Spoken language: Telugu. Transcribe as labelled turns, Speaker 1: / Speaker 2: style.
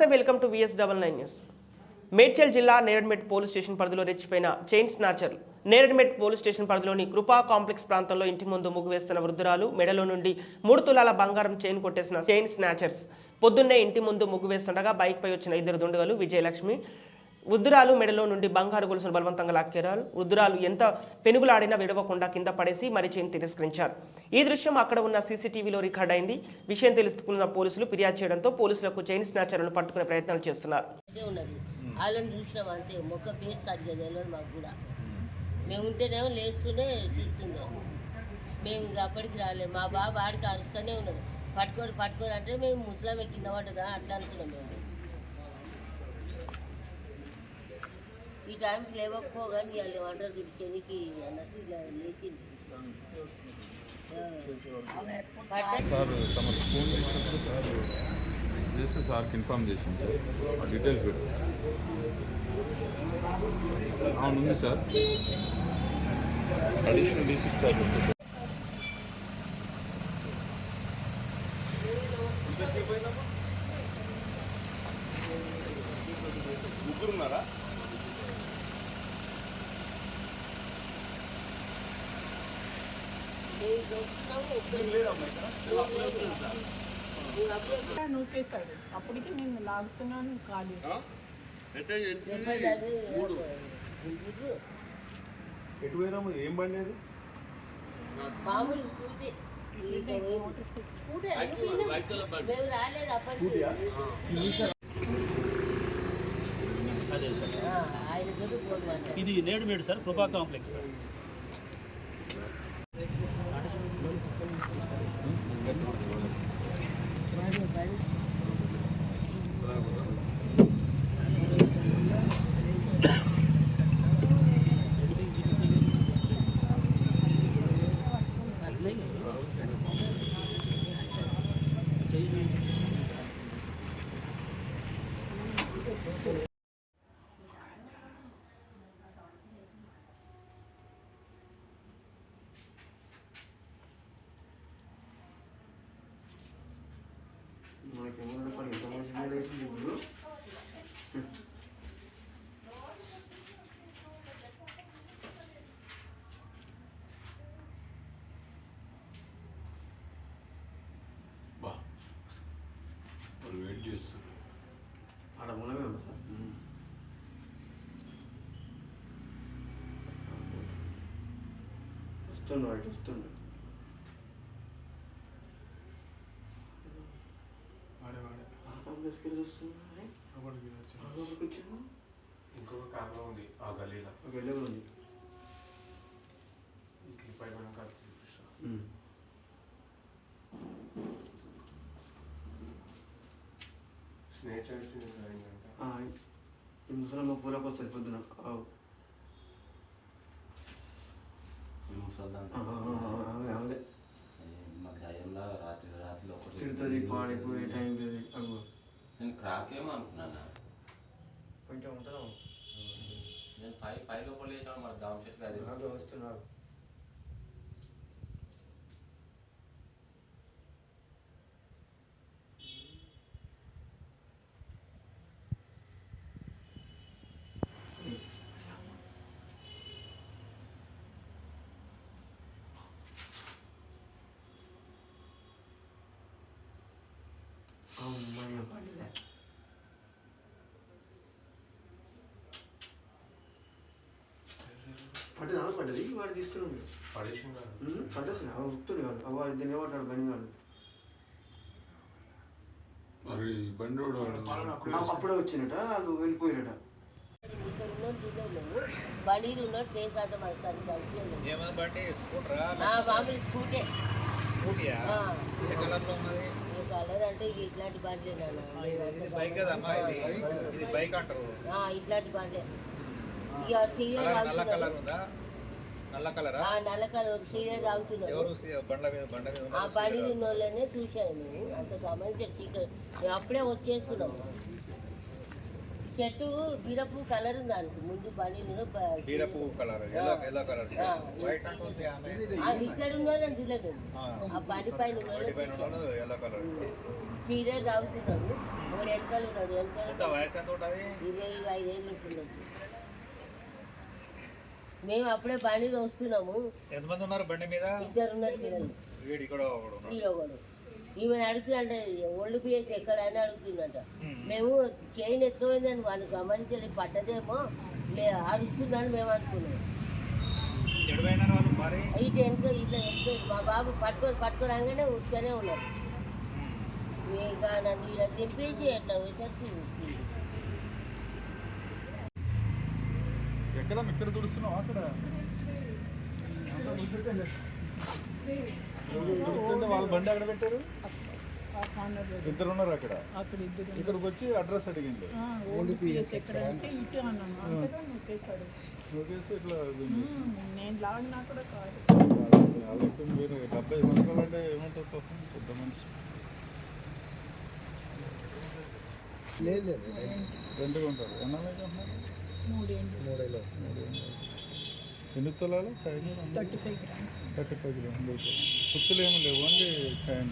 Speaker 1: నమస్తే, welcome to VS99 news. Medchal జిల్లా నేరడ్మెట్ పోలీస్ స్టేషన్ పరిధిలో రెచ్చిపోయిన చైన్ స్నాచర్లు. నేరడ్మెట్ పోలీస్ స్టేషన్ పరిధిలోని కృపా కాంప్లెక్స్ ప్రాంతంలో ఇంటి ముందు ముగ్గువేస్తున్న వృద్ధురాలు మెడలో నుండి 3 తులాల బంగారం చైన్ కొట్టేసిన చైన్ స్నాచర్స్ పొద్దున్నే ఇంటి ముందు ముగ్గువేస్తుండగా బైక్ పై వచ్చిన 2 దుండగులు విజయలక్ష్మి వృద్ధురాలు మెడలో నుండి బంగారు గొలుసును బలవంతంగా లాక్కేరారు. వృద్ధురాలు ఎంత పెనుగులాడినా విడవకుండా కింద పడేసి మరి చైన్ తిరస్కరించారు. ఈ దృశ్యం అక్కడ ఉన్న సీసీటీవీలో రికార్డ్ అయింది. విషయం తెలుసుకున్న పోలీసులు ఫిర్యాదు చేయడంతో పోలీసులకు చైన్ స్నాచర్లను పట్టుకునే ప్రయత్నాలు చేస్తున్నారు.
Speaker 2: మేము ఉంటేనేమో లేస్తూనే చూస్తున్నాం. మేము ఇక అప్పటికి రాలేదు. మా బాబు ఆడికి అరుస్తూనే ఉన్నాడు. పట్టుకోరు అంటే మేము ముసలామే కింద పడ్డదా అట్లా అనుకున్నాం. మేము ఈ టైంకి లేవకపోగానే ఇవాళ ఏమంటారు శనికి అన్నట్టు ఇలా లేచింది.
Speaker 3: సార్కి ఇన్ఫార్మ్ చేసింది సార్, డీటెయిల్స్ పెట్టు. అవును సార్, అడిషనల్ డీసీ సార్ ముగ్గురున్నారా?
Speaker 4: నూకేశాడు. అప్పటికి నేను లాగుతున్నాను ఖాళీ.
Speaker 3: ఏం బండి అది?
Speaker 5: ఇది నేరడ్మెట్ సార్, కృపా కాంప్లెక్స్ సార్.
Speaker 3: వెయిట్ చేస్తారు
Speaker 6: ఆడ మూలమే ఉంది సార్. వస్తుండు అటు వస్తుండు.
Speaker 3: ఇంకొక కారణం ఉంది ఆ గల్లీలో.
Speaker 6: గల్లీ ఉంది.
Speaker 3: ఈ క్లిప్ అయిపోయినాక స్నేచర్స్
Speaker 6: ఈ ముసలమ్మ పూలకు వస్తుంది పొద్దున. తిడుతుంది పాడిపోయే టైం లేదు.
Speaker 7: నేను క్రాకేమో అనుకున్నాను.
Speaker 6: కొంచెం ఉంటుందా?
Speaker 7: నేను 5 లోపల చేసాను. మరి జామ్ షెట్ అది
Speaker 6: వస్తున్నారు. పడ్డది వాడు తీసుకున్నాడు. పడ్డేసి ఉత్తుడు కాదు వాడు దీన్ని ఏమంటాడు బండి కాదు. అప్పుడే వచ్చినట వాళ్ళు వెళ్ళిపోయినట.
Speaker 2: బండి ఉన్నాడు ప్లేస్ అంటే మామూలు స్కూటీ. కలర్ అంటే ఇట్లాంటి బండ్లే ఇట్లాంటి బండ్లే. నల్ల కలర్ సీరియస్ తాగుతున్నాడు. ఆ బండి ఉన్న వాళ్ళనే చూశాను. మేము అంత గమనించాను. నేను అప్పుడే వచ్చేస్తున్నాము. చెట్టు బీరపు కలర్ ఉంది దానికి ముందు బండిలో
Speaker 8: కలర్ ఎలా కలర్ వైట్
Speaker 2: ఇక్కడ ఉన్న వాళ్ళని చూడలేదు ఆ బండి పైన ఉన్న వాళ్ళు
Speaker 8: ఎలా కలర్
Speaker 2: చీరే తాగుతున్నాడు ఒకడు వెనకాల ఉన్నాడు వెనకాల
Speaker 8: వయసు ఎంత ఉంటుంది
Speaker 2: 25 ఏళ్ళు ఉంటుండొచ్చు. మేము అప్పుడే బండిలో వస్తున్నాము,
Speaker 8: ఎంతమంది ఉన్నారు బండి మీద
Speaker 2: 2 ఉన్నారు పిల్లలు.
Speaker 8: వీడు ఇక్కడ ఒకడు ఉన్నాడు.
Speaker 2: ఈరోగడు ఈమెను అడుగుతుందంటే ఒళ్ళు పిఎస్ ఎక్కడ అని అడుగుతుందంట. మేము చైన్ ఎత్తుకోయిందని వాళ్ళు గమనించలేదు, పడ్డదేమో అరుస్తుందని మేము అనుకున్నాం.
Speaker 8: ఎడమైనారు వాళ్ళు మరి
Speaker 2: ఇటు వెనుక ఇట్లా ఎక్కిపోయింది. మా బాబు పట్టుకొని రాగానే ఉత్తనే ఉన్నారు. ఇక నన్ను ఇలా దింపేసి ఎట్లా వచ్చేసి
Speaker 8: ఎక్కడ ఇక్కడ తుడుస్తున్నావు అక్కడ వాళ్ళ బండి అక్కడ పెట్టారు,
Speaker 4: ఆ కార్నర్
Speaker 8: ఇద్దరు ఉన్నారు అక్కడ.
Speaker 4: అక్కడ ఇద్దరు
Speaker 8: ఇక్కడికి వచ్చి అడ్రస్ అడిగింది,
Speaker 4: ఓల్డ్ పిఎస్ ఎక్కడ అంటే ఇటు అన్నాను. అంతగా నొక్కేశాడు.
Speaker 8: నోకేసి ఇట్లా
Speaker 4: నేను లాగినా కూడా కాదు.
Speaker 8: వాళ్ళకి మీరు 70 సంవత్సరాలు అంటే ఏమంటారు పాపం, పెద్ద మనిషి.
Speaker 6: లేదు
Speaker 8: రెండుగా ఉంటారు. ఎన్నాళ్ళైతే ఉంటున్నారు?
Speaker 4: 3 ఏంటి
Speaker 8: ఎన్ని తులాలు చైన్?
Speaker 4: 35 గ్రామ్స్.
Speaker 8: 35 కిలో. పుత్తులు ఏమి లేవు, ఓన్లీ చైన్.